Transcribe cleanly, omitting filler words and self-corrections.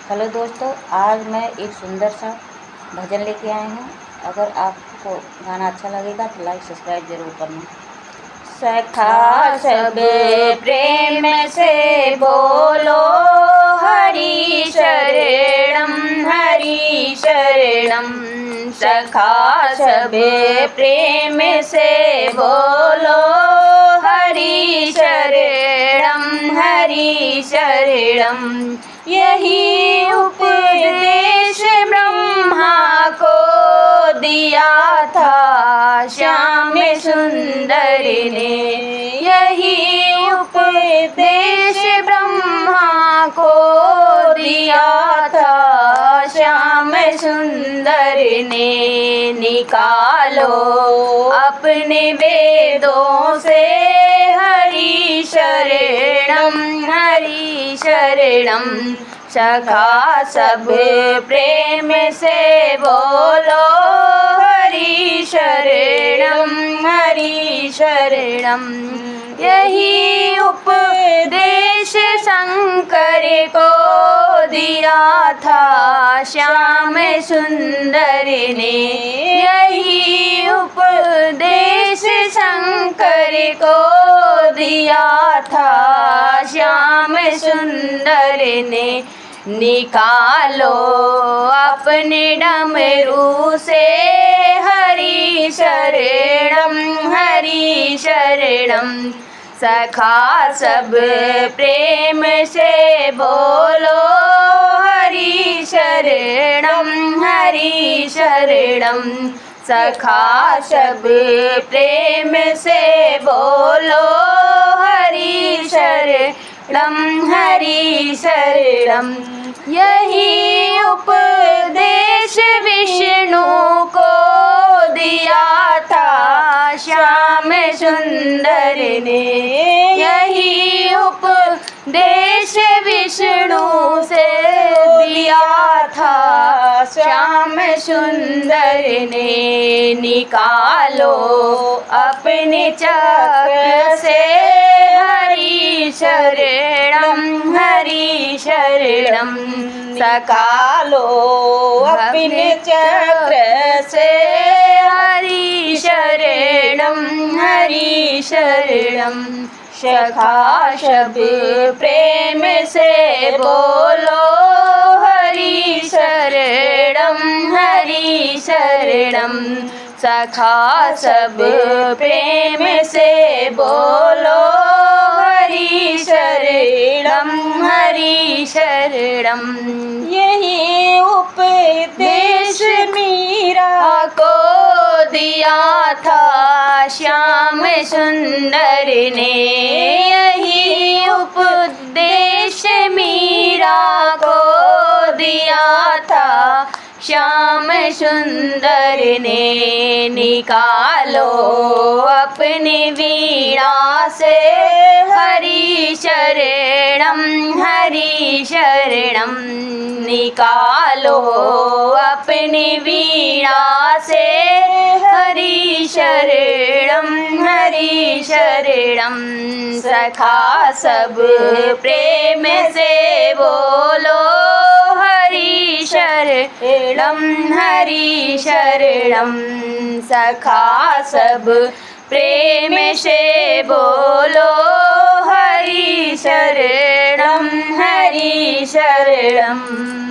Hello दोस्तों, आज मैं एक सुंदर सा भजन लेके आए हूँ। अगर आपको गाना अच्छा लगेगा तो लाइक सब्सक्राइब जरूर करना। सखा सब प्रेम से बोलो हरि शरणम हरि शरणम। सखा सब प्रेम से बोलो हरि शरणम हरि शरणम। यही उपदेश ब्रह्मा को दिया था श्याम सुंदर ने। यही उपदेश ब्रह्मा को दिया था श्याम सुंदर ने। निकालो अपने वेदों से हरि शरणम हरि शरणम। सखा सब प्रेम से बोलो हरि शरणम हरि शरणम। यही उपदेश शंकर को दिया था श्याम सुंदर ने। यही उपदेश शंकर को दिया था श्याम सुंदर ने। निकालो अपने डमरू से हरि शरणम हरि शरणम। सखा सब प्रेम से बोलो हरि शरणम हरि शरणम। सखा सब प्रेम से बोलो हरि शरणम हरि शरणम। यही उपदेश विष्णु को दिया था श्याम सुंदर ने। यही उपदेश विष्णु से दिया था श्याम सुंदर ने। निकालो अपने चक्र से हरि शरणम हरि शरणम। सकालो अपने चक्र से हरि शरणम हरि शरणम। सखा सब प्रेम से बोलो हरि शरणम हरि शरणम। सखा सब प्रेम से बोलो हरि शरणम हरि शरणम। यही उपदेश मीरा को दिया था श्याम सुंदर ने। यही उपदेश मीरा को दिया था श्याम सुंदर ने। निकालो अपनी वीणा से हरि शरणम हरि शरणम। निकालो अपनी वीणा से हरि शरणम हरि शरणम। सखा सब प्रेम से बोलो हरि शरणम हरि शरणम। सखा सब प्रेम से बोलो हरि शरणम हरि शरणम।